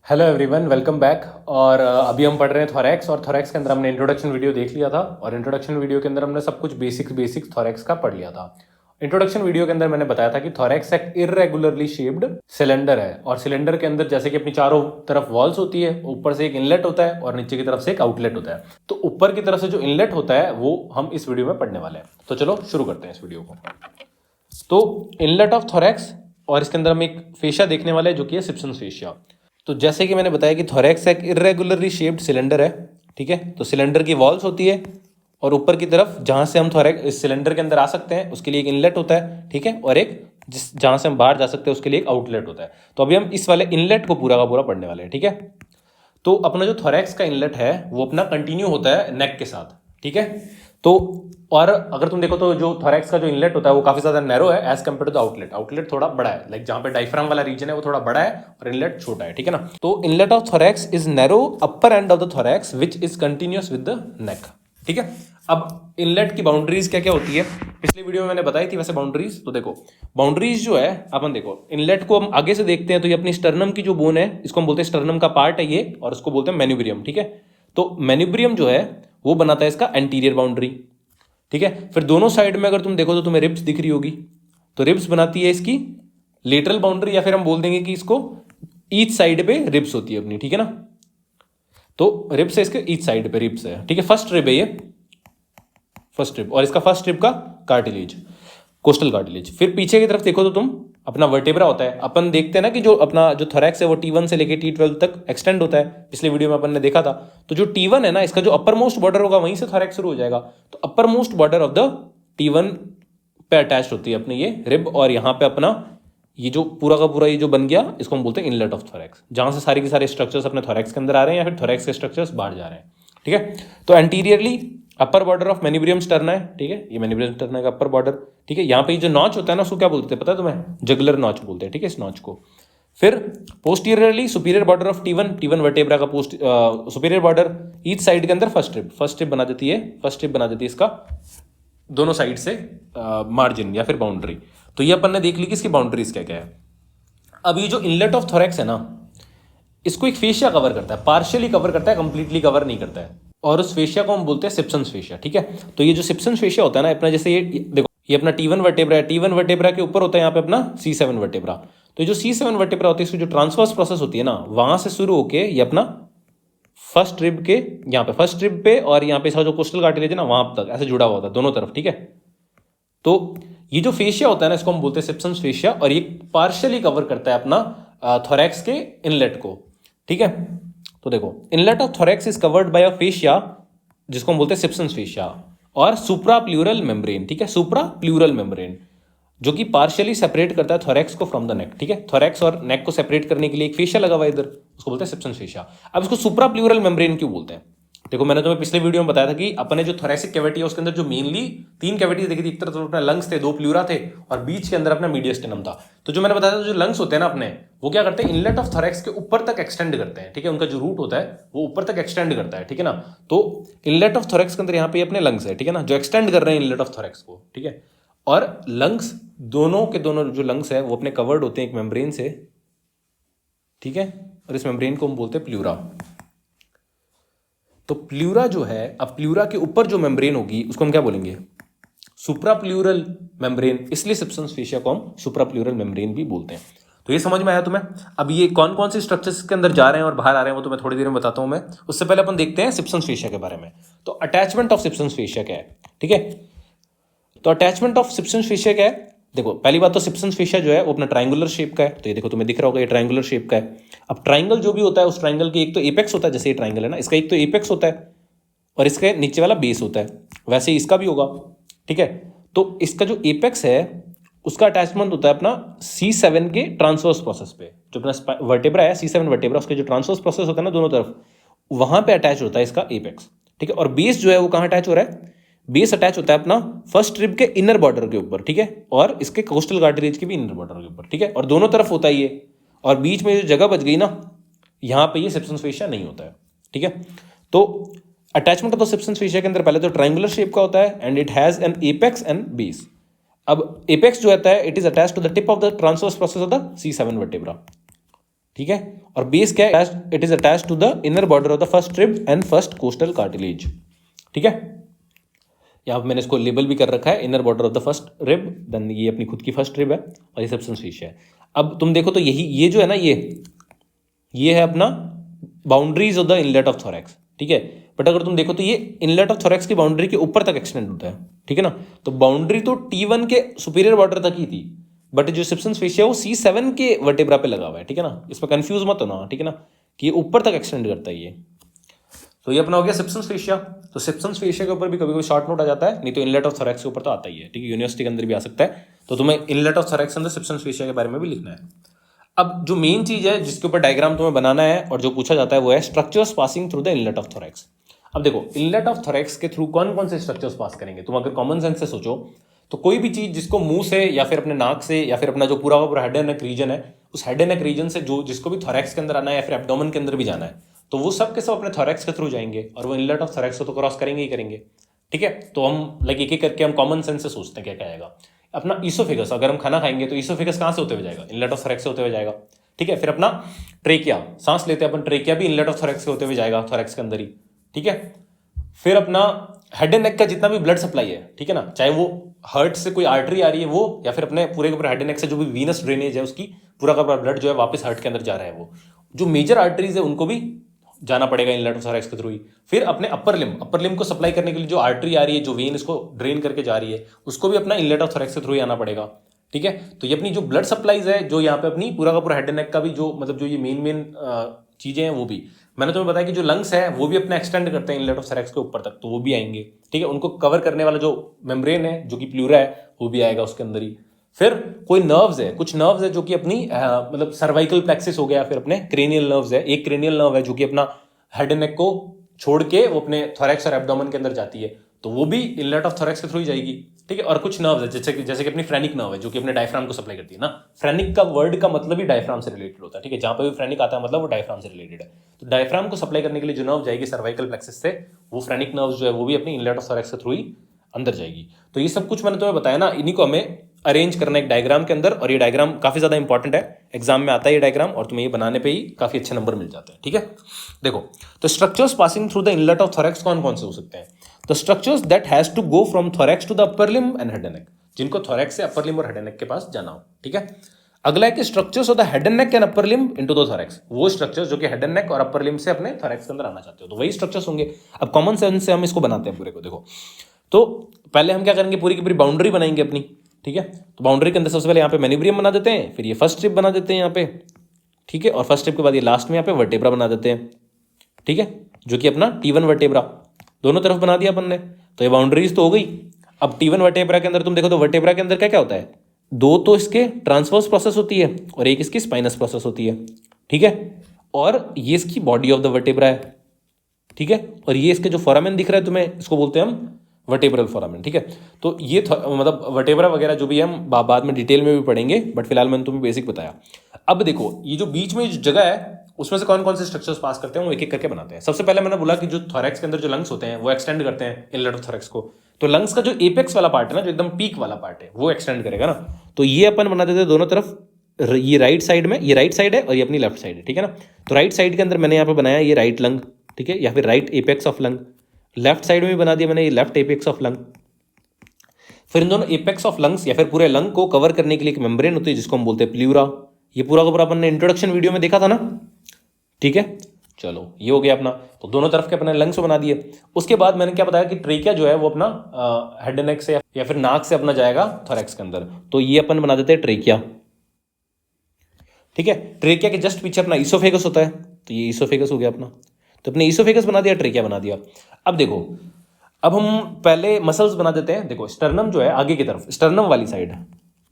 Hello everyone, welcome back. और अभी हम पढ़ रहे हैं थोरैक्स। और थोरैक्स के अंदर हमने इंट्रोडक्शन वीडियो देख लिया था और इंट्रोडक्शन वीडियो के अंदर हमने सब कुछ बेसिक्स थोरैक्स का पढ़ लिया था। इंट्रोडक्शन वीडियो के अंदर मैंने बताया था कि थोरैक्स एक इरेगुलरली शेप्ड सिलेंडर है और सिलेंडर के अंदर जैसे कि अपनी चारों तरफ वॉल्स होती है, ऊपर से एक इनलेट होता है और नीचे की तरफ से एक आउटलेट होता है। तो ऊपर की तरफ से जो इनलेट होता है वो हम इस वीडियो में पढ़ने वाले हैं। तो चलो शुरू करते हैं इस वीडियो को। तो इनलेट ऑफ थोरैक्स, और इसके अंदर हम एक फेशिया देखने वाले हैं जो कि है सिप्सन्स फेशिया। तो जैसे कि मैंने बताया कि थोरैक्स एक इरेगुलरली शेप्ड सिलेंडर है, ठीक है। तो सिलेंडर की वॉल्स होती है और ऊपर की तरफ जहां से हम थोरैक्स इस सिलेंडर के अंदर आ सकते हैं उसके लिए एक इनलेट होता है, ठीक है, और एक जहां से हम बाहर जा सकते हैं उसके लिए एक आउटलेट होता है। तो अभी हम इस वाले इनलेट को पूरा का पूरा पढ़ने वाले हैं, ठीक है। तो अपना जो थोरैक्स का इनलेट है वो अपना कंटिन्यू होता है नेक के साथ, ठीक है। तो और अगर तुम देखो तो जो थोरैक्स का जो इनलेट होता है वो काफी ज्यादा नैरो है as compare to the outlet. Outlet थोड़ा बड़ा है, लाइक जहां पे डायफ्राम वाला रीजन है वो थोड़ा बड़ा है और इनलेट छोटा है, ठीक है ना। तो inlet of thorax is narrow upper end of the thorax which is continuous with the neck, ठीक है। अब इनलेट की बाउंड्रीज क्या क्या होती है पिछले वीडियो में मैंने बताई थी वैसे बाउंड्रीज। तो देखो बाउंड्रीज जो है, अपन देखो इनलेट को हम आगे से देखते हैं तो ये अपनी स्टर्नम की जो बोन है इसको हम बोलते हैं स्टर्नम का पार्ट है ये, और उसको बोलते हैं मेन्यूब्रियम, ठीक है। तो मेन्यूब्रियम जो है वो बनाता है इसका एंटीरियर बाउंड्री, ठीक है। फिर दोनों साइड में अगर तुम देखो तो तुम्हें रिब्स दिख रही होगी, तो रिब्स बनाती है इसकी लेटरल बाउंड्री, या फिर हम बोल देंगे कि इसको ईच साइड पे रिब्स होती है अपनी, ठीक है ना। तो रिब्स है इसके ईच साइड पे रिब्स है, ठीक है। फर्स्ट रिब है ये, फर्स्ट रिब, और इसका फर्स्ट रिब का कार्टिलेज कोस्टल कार्टिलेज। फिर पीछे की तरफ देखो तो तुम अपना वर्टेब्रा होता है। अपन देखते हैं ना कि जो अपना जो थोरैक्स है वो T1 से लेके T12 तक एक्सटेंड होता है, पिछले वीडियो में अपन ने देखा था। तो जो T1 है ना इसका जो अपर मोस्ट बॉर्डर होगा वहीं से थोरैक्स शुरू हो जाएगा। तो upper most border of the T1 पे अटैच होती है अपनी ये रिब, और यहाँ पे अपना ये जो पूरा का पूरा ये जो बन गया इसको हम बोलते हैं इनलेट ऑफ थोरैक्स, जहां से सारे के सारे स्ट्रक्चर्स अपने थोरैक्स के अंदर आ रहे हैं या फिर थोरैक्स के स्ट्रक्चर्स बाहर जा रहे हैं, ठीक है। तो anteriorly upper border of manubrium sterna है, ठीक है। ये मेन्यूब्रियम स्टर्ना का अपर बॉर्डर, ठीक है। यहाँ पे जो नॉच होता है ना उसको क्या बोलते हैं पता है तुम्हें? जगुलर नॉच बोलते हैं, ठीक है, इस नॉच को। फिर posteriorly superior border of T1 vertebra का post superior border each side के अंदर फर्स्ट रिब बना देती है इसका दोनों साइड से मार्जिन या फिर बाउंड्री। तो ये अपन ने देख ली कि इसकी बाउंड्रीज क्या क्या है। अब ये जो इनलेट ऑफ थोरैक्स है ना इसको एक फेशिया कवर करता है, पार्शियली कवर करता है, कंप्लीटली कवर नहीं करता है, और उस फेशिया को हम बोलते हैं सिप्सन्स फेशिया, ठीक है। तो ये जो सिप्सन्स फेशिया होता है ना अपना, जैसे ये देखो ये अपना T1 वर्टेब्रा है, T1 वर्टेब्रा के ऊपर होता है यहाँ पे अपना C7 वर्टेब्रा। तो ये जो C7 वर्टेब्रा होती है इसकी जो ट्रांसवर्स प्रोसेस होती है ना वहां से शुरू होके ये अपना फर्स्ट रिब के यहाँ पे फर्स्ट रिब पे और यहाँ पे इसका जो कोस्टल कार्टिलेज है ना वहां तक ऐसे जुड़ा हुआ होता है दोनों तरफ, ठीक है। तो ये जो फेशिया होता है ना इसको हम बोलते हैं सिप्सन्स फेशिया, और ये पार्शियली कवर करता है अपना थोरैक्स के इनलेट को, ठीक है। तो देखो inlet of thorax is covered by a fascia जिसको हम बोलते हैं सिप्सन्स फेशिया, और सुप्रा प्लूरल मेम्ब्रेन, ठीक है, सुप्रा प्लूरल मेम्ब्रेन जो कि पार्शियली सेपरेट करता है थोरैक्स को फ्रॉम द नेक, ठीक है। थोरैक्स और नेक को सेपरेट करने के लिए एक फेशिया लगा हुआ है इधर, उसको बोलते हैं सिप्सन्स फेशिया। अब इसको सुप्रा प्लूरल मेम्ब्रेन क्यों बोलते हैं? देखो मैंने तुम्हें पिछले वीडियो में बताया था कि अपने जो थोरैसिक कैविटी है उसके अंदर जो मेनली 3 कैविटीज देखी थी, एक तरफ तो अपने लंग्स थे, 2 प्लूरा थे, और बीच के अंदर अपना मीडियस्टिनम था। तो जो मैंने बताया था जो लंग्स होते हैं ना अपने वो क्या करते हैं इनलेट ऑफ थोरैक्स के ऊपर तक एक्सटेंड करते हैं, ठीक है। उनका जो रूट होता है वो ऊपर तक एक्सटेंड करता है, ठीक है ना। तो इनलेट ऑफ थोरैक्स के अंदर यहाँ पे अपने लंग्स है, ठीक है ना, जो एक्सटेंड कर रहे हैं इनलेट ऑफ थोरैक्स को, ठीक है। और लंग्स दोनों के दोनों जो लंग्स है वो अपने कवर्ड होते हैं एक मेम्ब्रेन से, ठीक है, और इस मेम्ब्रेन को हम बोलते हैं प्लूरा। तो प्लूरा जो है, अब प्लूरा के ऊपर जो मेम्ब्रेन होगी उसको हम क्या बोलेंगे? सुप्रा प्लूरल मेम्ब्रेन, इसलिए सिप्सन्स फेशिया को हम सुप्रा प्लूरल मेम्ब्रेन भी बोलते हैं। तो ये समझ में आया तुम्हें? अब ये कौन कौन से स्ट्रक्चर्स के अंदर जा रहे हैं और बाहर आ रहे हैं वो तो मैं थोड़ी देर में बताता हूं मैं। उससे पहले अपन देखते हैं सिप्सन्स फेशिया के बारे में। तो अटैचमेंट ऑफ सिप्सन्स फेशिया क्या है, ठीक है। तो अटैचमेंट ऑफ सिप्सन्स फेशिया क्या है? देखो पहली बात तो सिप्सन्स फेशिया जो है वो अपना ट्रायंगुलर शेप का है। तो ये देखो तुम्हें दिख रहा होगा ये ट्रायंगुलर शेप का है। अब ट्रायंगल जो भी होता है उस ट्रायंगल की एक तो एपेक्स होता है, जैसे ये ट्रायंगल है ना इसका एक तो एपेक्स होता है और इसके नीचे वाला बेस होता है, वैसे ही इसका भी होगा, ठीक है। तो इसका जो एपेक्स है उसका अटैचमेंट होता है अपना C7 के ट्रांसवर्स प्रोसेस पे, जो अपना वर्टेब्रा है C7 वर्टेब्रा उसके जो ट्रांसवर्स प्रोसेस होता है ना दोनों तरफ वहां पे अटैच होता है इसका एपेक्स, ठीक है। और बेस जो है वो कहाँ अटैच हो रहा है? बेस अटैच होता है अपना फर्स्ट रिब के इनर बॉर्डर के ऊपर, ठीक है, और इसके कोस्टल कार्टिलेज के भी इनर बॉर्डर के ऊपर, ठीक है, और दोनों तरफ होता है ये, और बीच में जो जगह बच गई ना यहाँ पे ये सिप्सन्स फेशिया नहीं होता है, ठीक है। तो attachment of the Sibson's fascia के अंदर पहले तो ट्रायंगुलर शेप का होता है and it has an apex and base. अब एपेक्स जो होता है it is attach to the tip of the transverse process of the C7 vertebra, ठीक है। और बेस क्या है, it is attached to the inner border of the first rib and first costal cartilage, ठीक है। यहाँ पे मैंने इसको लेबल भी कर रखा है, inner border of the first rib, then ये अपनी खुद की फर्स्ट रिब है और ये सबसेंस फेशिया है। अब तुम देखो तो यही ये जो है ना, ये है अपना boundaries of the inlet of thorax, ठीक है। बट अगर तुम देखो तो ये इनलेट ऑफ थोरैक्स की बाउंड्री के ऊपर तक एक्सटेंड होता है, ठीक है ना। तो बाउंड्री तो T1 के सुपीरियर बॉर्डर तक ही थी, बट जो सिप्सन्स फेशिया वो C7 के वर्टेब्रा पे लगा हुआ है, ठीक है ना। इसमें कंफ्यूज मत होना, ठीक है ना, कि ये ऊपर तक एक्सटेंड करता है ये। तो ये अपना हो गया सिप्सन्स फेशिया। तो सिप्सन्स फेशिया के ऊपर भी कभी कभी शॉर्ट नोट आ जाता है, नहीं तो इनलेट ऑफ थोरैक्स के ऊपर तो आता ही है, ठीक है। यूनिवर्सिटी के अंदर भी आ सकता है, तो तुम्हें इनलेट ऑफ थोरैक्स के अंदर सिप्सन्स फेशिया के बारे में भी लिखना है। अब जो मेन चीज है जिसके ऊपर डायग्राम तुम्हें बनाना है और जो पूछा जाता है वो है structures passing through the inlet of thorax. अब देखो इनलेट ऑफ थोरैक्स के थ्रू कौन कौन से स्ट्रक्चर्स पास करेंगे। तुम अगर कॉमन सेंस से सोचो तो कोई भी चीज जिसको मुंह से या फिर अपने नाक से या फिर अपना जो पूरा का पूरा हेड एंड नेक रीजन है, उस हेड एंड नेक रीजन से जो जिसको भी थोरैक्स के अंदर आना है या फिर एब्डोमेन के अंदर भी जाना है, तो वो सब के सब अपने थोरैक्स के थ्रू जाएंगे और वो इनलेट ऑफ थोरैक्स को तो क्रॉस करेंगे ही करेंगे, ठीक है। तो हम लाइक एक एक करके हम कॉमन सेंस से सोचते हैं क्या क्या आएगा। अपना ईसोफेगस, अगर हम खाना खाएंगे तो ईसोफेगस कहाँ से होते हुए जाएगा, इनलेट ऑफ थोरैक्स से होते हुए जाएगा, ठीक है। फिर अपना ट्रेकिया, सांस लेते हैं अपन, ट्रेकिया भी इनलेट ऑफ थोरैक्स से होते हुए जाएगा, थोरैक्स के अंदर ही, ठीक है। फिर अपना हेड एंड नेक का जितना भी ब्लड सप्लाई है, ठीक है ना, चाहे वो हार्ट से कोई आर्टरी आ रही है वो, या फिर अपने पूरे के पूरे हेड एंड नेक से जो भी वीनस ड्रेनेज है उसकी पूरा का पूरा ब्लड जो है वापस हार्ट के अंदर जा रहा है, वो जो मेजर आर्टरीज है उनको भी जाना पड़ेगा इनलेट ऑफ थोरैक्स के थ्रू ही। फिर अपने अपर लिम को सप्लाई करने के लिए जो आर्टरी आ रही है, जो वेन इसको ड्रेन करके जा रही है, उसको भी अपना इनलेट ऑफ थोरैक्स के थ्रू ही आना पड़ेगा, ठीक है। तो ये अपनी जो ब्लड सप्लाईज है, जो यहाँ पे अपनी पूरा का पूरा हेड एंड नेक का भी जो मतलब जो ये मेन चीजें हैं, वो भी मैंने तुम्हें बताया कि जो लंग्स है वो भी अपना एक्सटेंड करते हैं इनलेट ऑफ थोरैक्स के ऊपर तक, तो वो भी आएंगे, ठीक है। उनको कवर करने वाला जो मेम्ब्रेन है जो कि प्लूरा है वो भी आएगा उसके अंदर ही। फिर कोई नर्व्स है, कुछ नर्व्स है जो कि अपनी मतलब सर्वाइकल प्लेक्सिस हो गया, फिर अपने क्रेनियल नर्व्स है, एक क्रेनियल नर्व है जो कि अपना हेड एंड नेक को छोड़ के वो अपने थोरैक्स और एब्डोमेन के अंदर जाती है, तो वो भी इनलेट ऑफ थोरैक्स के थ्रू ही जाएगी, ठीक है। और कुछ नर्व्स है जैसे कि अपनी फ्रेनिक नर्व है जो कि अपने डायफ्राम को सप्लाई करती है ना। फ्रेनिक का वर्ड का मतलब ही डायफ्राम से रिलेटेड होता है, ठीक है। जहां पे भी फ्रेनिक आता है मतलब वो डायफ्राम से रिलेटेड है। तो डायफ्राम को सप्लाई करने के लिए जो नर्व जाएगी सर्वाइकल प्लेक्सिस से, वो फ्रेनिक नर्व जो है वो भी अपनी इनलेट ऑफ थोरैक्स के थ्रू ही अंदर जाएगी। तो ये सब कुछ मैंने तुम्हें बताया ना, इन्हीं को हमें अरेंज करना एक डायग्राम के अंदर, और ये डायग्राम काफी ज्यादा इंपॉर्टेंट है, एग्जाम में आता है ये डायग्राम, और तुम्हें ये बनाने पे ही काफी अच्छे नंबर मिल जाते हैं, ठीक है। देखो तो structures passing through the inlet of thorax कौन कौन से हो सकते हैं। तो structures that has to go from thorax to the upper limb and head and neck, जिनको थोरैक्स से अपर लिम्ब और हेड एंड नेक के पास जाना हो, ठीक है। अगला है कि structures of the head and neck and upper limb into the thorax, वो स्ट्रक्चर्स जो कि हेड एंड नेक और अपर लिम्ब से अपने थोरैक्स के अंदर आना चाहते हो, तो वही स्ट्रक्चर्स होंगे। अब कॉमन सेंस से हम इसको बनाते हैं पूरे को। देखो तो पहले हम क्या करेंगे, पूरी की पूरी बाउंड्री बनाएंगे अपनी, ठीक है। तो बाउंड्री के अंदर सबसे पहले यहाँ पे मेनिब्रियम बना देते हैं, फिर ये फर्स्ट स्ट्रिप बना देते हैं यहाँ पे, ठीक है। और फर्स्ट स्ट्रिप के बाद ये लास्ट में यहाँ पे वर्टेब्रा बना देते हैं, ठीक है, जो कि अपना T1 वर्टेब्रा दोनों तरफ बना दिया अपन ने। तो ये बाउंड्रीज तो हो गई। अब T1 वर्टेब्रा के अंदर तुम देखो तो वर्टेब्रा के अंदर क्या क्या होता है, दो तो इसके ट्रांसवर्स प्रोसेस होती है और एक इसकी स्पाइनस प्रोसेस होती है, ठीक है। और ये इसकी बॉडी ऑफ द वर्टेब्रा है, ठीक है। और ये इसके जो फोरामेन दिख रहा है तुम्हें, इसको बोलते हैं हम वर्टेब्रल फोरामेन, ठीक है। तो ये मतलब वर्टेब्रा वगैरह जो भी हम बाद में डिटेल में भी पढ़ेंगे, बट फिलहाल मैंने तुम्हें बेसिक बताया। अब देखो ये जो बीच में जो जगह है उसमें से कौन कौन से स्ट्रक्चर्स पास करते हैं वो एक एक करके बनाते हैं। सबसे पहले मैंने बोला कि जो थोरैक्स के अंदर जो लंग्स होते हैं वो एक्सटेंड करते हैं इनलेट ऑफ थोरैक्स को, तो लंग्स का जो एपेक्स वाला पार्ट है ना, जो एकदम पीक वाला पार्ट है, वो एक्सटेंड करेगा ना। तो ये अपन बना देते हैं दोनों तरफ, ये राइट साइड में, ये राइट साइड है और ये अपनी लेफ्ट साइड है, ठीक है ना। तो राइट साइड के अंदर मैंने यहाँ पे बनाया ये राइट लंग, ठीक है, या फिर right apex of lung. Left side में भी बना दिया मैंने ये लेफ्ट एपेक्स ऑफ लंग। फिर इन दोनों एपेक्स ऑफ लंग्स या फिर पूरे लंग को कवर करने के लिए एक मेम्ब्रेन होती है जिसको हम बोलते हैं प्लूरा। ये पूरा का पूरा अपन ने इंट्रोडक्शन वीडियो में देखा था ना, ठीक है। चलो ये हो गया अपना, तो दोनों तरफ के अपने लंग्स बना दिए। उसके बाद मैंने क्या बताया कि ट्रेकिया जो है वो अपना हेड एंड नेक से या फिर नाक से अपना जाएगा थोरैक्स के अंदर, तो ये अपन बना देते हैं ट्रेकिया, ठीक है। ट्रेकिया के जस्ट पीछे अपना ईसोफेगस होता है, तो ये ईसोफेगस हो गया अपना। तो अपने ईसोफेगस बना दिया, ट्रेकिया बना दिया। अब देखो अब हम पहले मसल्स बना देते हैं। देखो स्टर्नम जो है आगे की तरफ, स्टर्नम वाली साइड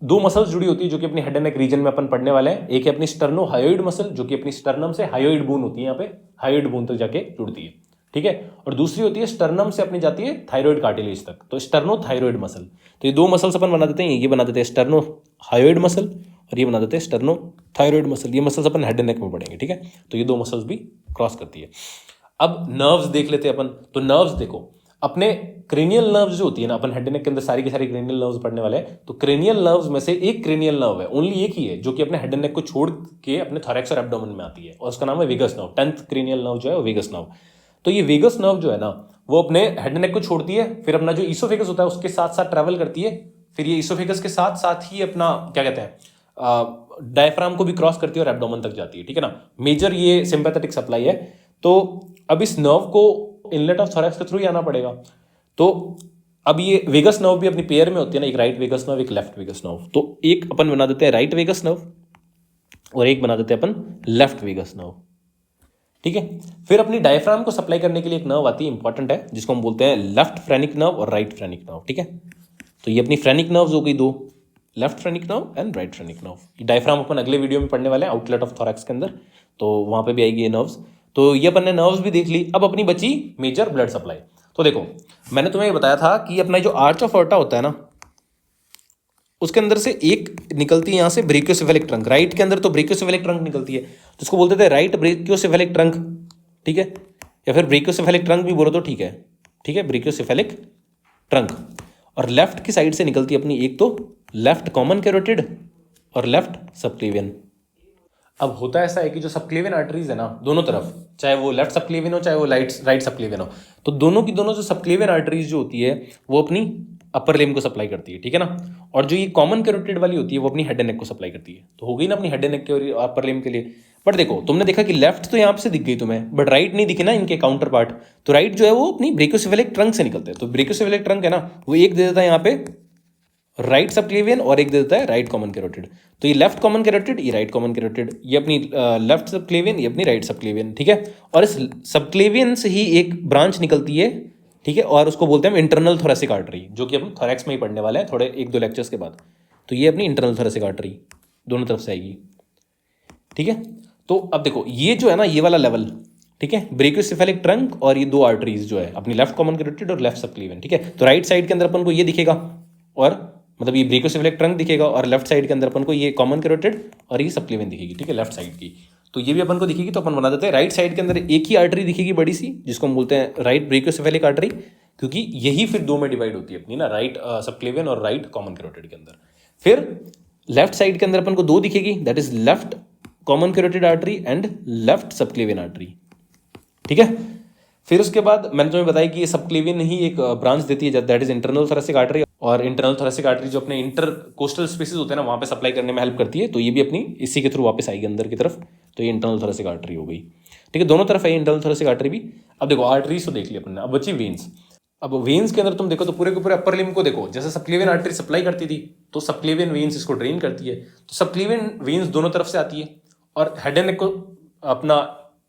दो मसल्स जुड़ी होती है जो कि अपनी हेड एंड नेक रीजन में अपन पढ़ने वाले हैं। एक है अपनी स्टर्नो हायोइड मसल जो कि अपनी स्टर्नम से हायोइड बोन होती है, यहाँ पे हायोइड बोन तक जाके जुड़ती है, ठीक है। और दूसरी होती है स्टर्नम से अपनी जाती है थायराइड कार्टिलेज तक, तो स्टर्नो थायराइड मसल। तो ये दो मसल्स अपन बना देते हैं, ये बना देते हैं स्टर्नो हायोइड मसल और ये बना देते हैं स्टर्नो थायराइड मसल। ये मसल्स अपन हेड एंड नेक में पढ़ेंगे, ठीक है। तो ये दो मसल्स भी क्रॉस करती है। अब नर्व्स देख लेते हैं अपन। तो नर्व्स देखो, अपने क्रेनियल नर्व्स जो होती है ना, अपन हेड नेक के अंदर सारी की सारी क्रेनियल नर्व्स पढ़ने वाले हैं, तो क्रेनियल नर्व्स में से एक क्रेनियल नर्व है, ओनली एक ही है जो कि अपने हेड नेक को छोड़ के अपने थोरैक्स और एब्डोमेन में आती है, और उसका नाम है vagus nerve. 10th cranial nerve जो है वो वेगस नर्व। तो ये वेगस नर्व जो है ना, वो अपने हेड नेक को छोड़ती है, फिर अपना जो ईसोफेगस होता है उसके साथ साथ ट्रैवल करती है, फिर ये ईसोफेगस के साथ साथ ही अपना क्या कहते हैं डायफ्राम को भी क्रॉस करती है और एब्डोमेन तक जाती है, ठीक है ना। मेजर ये सिंपैथेटिक सप्लाई है। तो अब इस नर्व को इनलेट ऑफ थोरैक्स के थ्रू ही आना पड़ेगा। तो अब ये वेगस नर्व भी अपनी पेयर में होती है ना, एक राइट वेगस नर्व एक लेफ्ट वेगस नर्व। तो एक अपन बना देते हैं राइट वेगस नर्व और एक बना देते हैं अपन लेफ्ट वेगस नर्व, ठीक है। फिर अपनी डायफ्राम को सप्लाई करने के लिए एक नर्व आती है, इंपॉर्टेंट है, जिसको हम बोलते हैं लेफ्ट फ्रेनिक नर्व और राइट फ्रेनिक नर्व, ठीक है। तो ये अपनी फ्रेनिक नर्व्स हो गई दो, left phrenic nerve and right phrenic nerve. ये डायफ्राम अपन अगले वीडियो में पढ़ने वाले हैं आउटलेट ऑफ थोरैक्स के अंदर, तो वहां पे भी आएगी ये नर्व्स। तो ये अपन ने नर्व्स भी देख ली। अब अपनी बची मेजर ब्लड सप्लाई। तो देखो मैंने तुम्हें ये बताया था कि अपना जो आर्च ऑफ अorta होता है ना, उसके अंदर से एक निकलती है यहाँ से ब्रेकियोसेफेलिक ट्रंक, राइट के अंदर तो ब्रेकियोसेफेलिक ट्रंक निकलती है, तो उसको बोलते थे राइट ब्रेकियोसेफेलिक ट्रंक, ठीक है, या फिर ब्रेकियोसेफेलिक ट्रंक भी बोलो तो ठीक है, ठीक है, ब्रेकियोसेफेलिक ट्रंक। और लेफ्ट की साइड से निकलती है अपनी एक तो लेफ्ट कॉमन कैरोटिड और लेफ्ट सबक्लेवियन। अब होता ऐसा है कि जो सबक्लेवियन आर्टरीज है ना दोनों तरफ, चाहे वो लेफ्ट सबक्लेवियन हो चाहे वो राइट सबक्लेवियन हो, तो दोनों की दोनों जो सबक्लेवियन आर्टरीज जो होती है वो अपनी अपर लिम्ब को सप्लाई करती है, ठीक है ना। और जो ये कॉमन कैरोटिड वाली होती है वो अपनी हेड एंड नेक को सप्लाई करती है। तो हो गई ना अपनी हेड एंड नेक के और अपर लिम्ब के लिए। बट देखो तुमने देखा कि लेफ्ट तो यहाँ से दिख गई तुम्हें, बट राइट नहीं दिखे ना इनके काउंटर पार्ट। तो राइट जो है वो अपनी ब्रेकियोसेफेलिक ट्रंक से निकलते हैं। तो ब्रेकियोसेफेलिक ट्रंक है ना, वो एक दे देता है यहाँ पे राइट सबक्लेवियन और एक दे देता है राइट कॉमन कैरोटिड। तो ये लेफ्ट कॉमन कैरोटिड, ये राइट कॉमन कैरोटिड, ये अपनी लेफ्ट सबक्लेवियन, ये अपनी राइट सबक्लेवियन, ठीक है। और इस सबक्लेवियन से ही एक ब्रांच निकलती है, ठीक है, और उसको बोलते हैं इंटरनल थोरेसिक आर्टरी, जो कि अपन थोरैक्स में ही पढ़ने वाले हैं थोड़े एक दो लेक्चर्स के बाद। तो ये अपनी इंटरनल थोरेसिक आर्टरी दोनों तरफ से आएगी, ठीक है। तो अब देखो ये जो है ना ये वाला लेवल, ठीक है, ब्रेकियोसेफेलिक ट्रंक और ये दो आर्टरीज जो है अपनी लेफ्ट कॉमन कैरोटिड और लेफ्ट सबक्लेवियन, ठीक है। तो राइट साइड के अंदर अपन को ये दिखेगा, और मतलब ये ब्रेकियोसेफेलिक ट्रंक दिखेगा, और लेफ्ट साइड के अंदर अपन को ये कॉमन कैरोटिड और ये सबक्लेवियन दिखेगी, ठीक है, लेफ्ट साइड की। तो ये भी अपन को दिखेगी। तो अपन बना देते हैं राइट साइड के अंदर एक ही आर्टरी दिखेगी बड़ी सी, जिसको हम बोलते हैं राइट ब्रेकियोसेफेलिक आर्टरी, क्योंकि यही फिर दो में डिवाइड होती है अपनी ना, राइट सबक्लेवियन और राइट कॉमन कैरोटिड के अंदर। फिर लेफ्ट साइड के अंदर अपन को दो दिखेगी, that is left common carotid artery and left subclavian artery, ठीक है। फिर उसके बाद मैंने तुम्हें बताया कि ये सबक्लेवियन ही एक ब्रांच देती है, that is internal thoracic artery. और इंटरनल थोरेसिक आर्टरी जो अपने इंटर कोस्टल स्पेसेस होते हैं ना वहाँ पे सप्लाई करने में हेल्प करती है। तो ये भी अपनी इसी के थ्रू वापस आएगी अंदर की तरफ। तो ये इंटरनल थोरेसिक आर्टरी हो गई, ठीक है, दोनों तरफ है इंटरनल थोरेसिक आर्टरी भी। अब देखो आर्टरीज तो देख लिया अपन ने, अब बची वेन्स। अब वेन्स के अंदर तुम देखो तो पूरे के पूरे अपर लिम्ब को देखो, जैसे सबक्लेवियन आर्टरी सप्लाई करती थी तो सबक्लेवियन वेन्स इसको ड्रेन करती है। तो सबक्लेवियन वेन्स दोनों तरफ से आती है, और हेड एंड नेक को अपना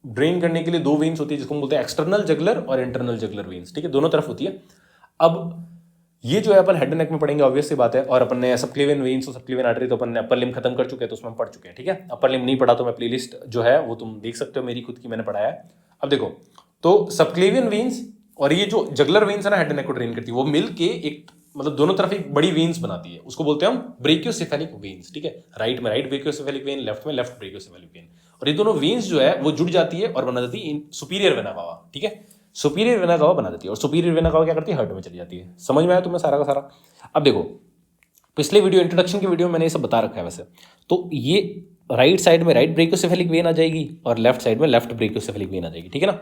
ड्रेन करने के लिए दो वेन्स होती है, जिसको हम बोलते हैं एक्सटर्नल जगलर और इंटरनल जगलर वेन्स, ठीक है, दोनों तरफ होती है। अब ये जो है अपन हेड एंड नेक में पढ़ेंगे, ऑब्वियस सी बात है। और अपन ने सबक्लेवियन वेन्स और सबक्लेवियन आर्टरी तो अपन ने अपर लिम्ब खत्म कर चुके हैं, तो उसमें हम पढ़ चुके हैं, ठीक है। अपर लिम्ब नहीं पढ़ा तो मैं प्लेलिस्ट जो है वो तुम देख सकते हो, मेरी खुद की मैंने पढ़ाया है। अब देखो तो सबक्लेवियन वेन्स और ये जो जगलर वेन्स है ना हेड एंड नेक को ड्रेन करती है, वो मिल के एक मतलब दोनों तरफ एक बड़ी वेन्स बनाती है, उसको बोलते हैं हम ब्रेकियोसेफेलिक वेन्स, ठीक है। राइट में राइट ब्रेकियोसेफेलिक वेन, लेफ्ट में लेफ्ट ब्रेकियोसेफेलिक वेन। और ये दोनों वेन्स जो है वो जुड़ जाती है और बना देती है सुपीरियर वेना कावा, ठीक है, सुपीरियर वेना कावा बना देती है। और सुपीरियर वेना कावा क्या करती है, हार्ट में चली जाती है। समझ में आया तुम्हें सारा का सारा। अब देखो पिछले वीडियो इंट्रोडक्शन की वीडियो में मैंने ये सब बता रखा है वैसे। तो ये राइट साइड में राइट ब्रेकियोसेफेलिक वेन आ जाएगी और लेफ्ट साइड में लेफ्ट ब्रेकियोसेफेलिक वेन आ जाएगी, ठीक है ना।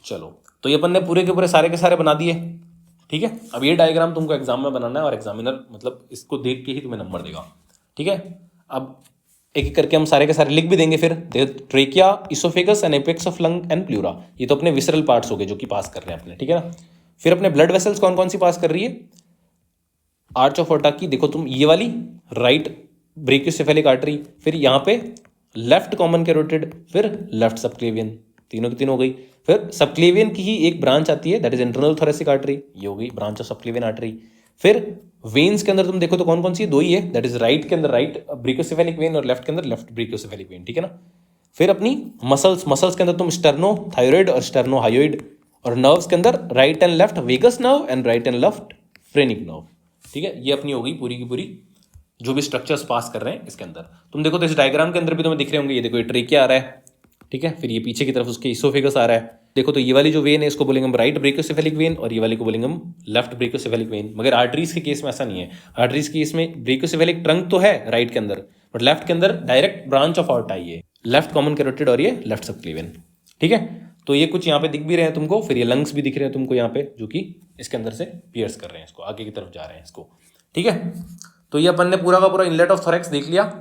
चलो तो ये अपन ने पूरे के पूरे सारे के सारे बना दिए, ठीक है। अब ये डायग्राम तुमको एग्जाम में बनाना है और एग्जामिनर मतलब इसको देख के ही तुम्हें नंबर देगा, ठीक है। अब एक एक करके हम सारे के सारे लिख भी देंगे। फिर trachea, oesophagus and apex of lung and pleura, ये तो अपने विसरल पार्ट्स हो गए जो कि पास कर रहे हैं अपने, ठीक है ना। फिर अपने ब्लड वेसल्स कौन कौन सी पास कर रही है, आर्च ऑफ अorta की देखो तुम, ये वाली राइट ब्रेकियोसेफेलिक आर्टरी, फिर यहाँ पे लेफ्ट कॉमन कैरोटिड, फिर लेफ्ट सबक्लेवियन, तीनों की तीनों हो गई। फिर सबक्लेवियन की ही एक ब्रांच आती है, that is internal thoracic artery, ये हो गई ब्रांच ऑफ सबक्लेवियन आर्टरी। फिर वेन्स के अंदर तुम देखो तो कौन कौन सी है, दो ही है, दैट इज राइट के अंदर राइट ब्रेकियोसेफेलिक वेन और लेफ्ट के अंदर लेफ्ट ब्रेकियोसेफेलिक वेन, ठीक है ना। फिर अपनी मसल्स के अंदर तुम स्टर्नो थायराइड और स्टर्नो हायोइड, और नर्व्स के अंदर right and left vagus nerve and right and left phrenic nerve, ठीक है। ये अपनी हो गई पूरी की पूरी जो भी स्ट्रक्चर्स पास कर रहे हैं इसके अंदर। तुम देखो तो इस डायग्राम के अंदर भी तुम्हें दिख रहे होंगे, ये देखो ये ट्रेकिया आ रहा है, ठीक है, फिर ये पीछे की तरफ उसके इसोफेगस आ रहा है, देखो तो ये वाली जो वेन है इसको बोलेंगे हम राइट ब्रेकियोसेफेलिक वेन और ये वाली को बोलेंगे हम लेफ्ट ब्रेकियोसेफेलिक वेन। मगर आर्टरीज के केस में ऐसा नहीं है। आर्टरीज के केस में ब्रेकियोसेफेलिक ट्रंक तो है राइट के अंदर, बट लेफ्ट के अंदर direct branch of art I है, लेफ्ट कॉमन कैरोटिड और ये लेफ्ट सबक्लेवियन। ठीक है, तो ये कुछ यहाँ पे दिख भी रहे हैं तुमको, फिर ये लंग्स भी दिख रहे हैं तुमको यहाँ पे, जो कि इसके अंदर से पियर्स कर रहे हैं इसको, आगे की तरफ जा रहे हैं इसको। ठीक है, तो ये अपन ने पूरा का पूरा इनलेट ऑफ थोरैक्स देख लिया।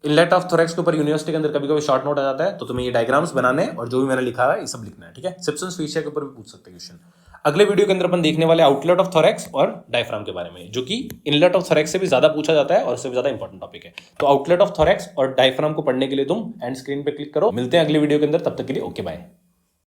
इनलेट ऑफ थोरैक्स के ऊपर यूनिवर्सिटी के अंदर कभी कभी शॉर्ट नोट आ जाता है, तो तुम्हें ये डायग्राम्स बनाने हैं और जो भी मैंने लिखा है ये सब लिखना है। ठीक है, सिप्सन फेशिया के ऊपर भी पूछ सकते हैं क्वेश्चन। अगले वीडियो के अंदर अपन देखने वाले आउटलेट ऑफ थोरैक्स और डायफ्राम के बारे में, जो कि इनलेट ऑफ थोरैक्स से भी ज्यादा पूछा जाता है और इससे भी ज्यादा इंपॉर्टेंट टॉपिक है। तो आउटलेट ऑफ थोरैक्स और डायफ्राम को पढ़ने के लिए तुम एंड स्क्रीन पे क्लिक करो। मिलते हैं अगले वीडियो के अंदर, तब तक के लिए ओके बाय।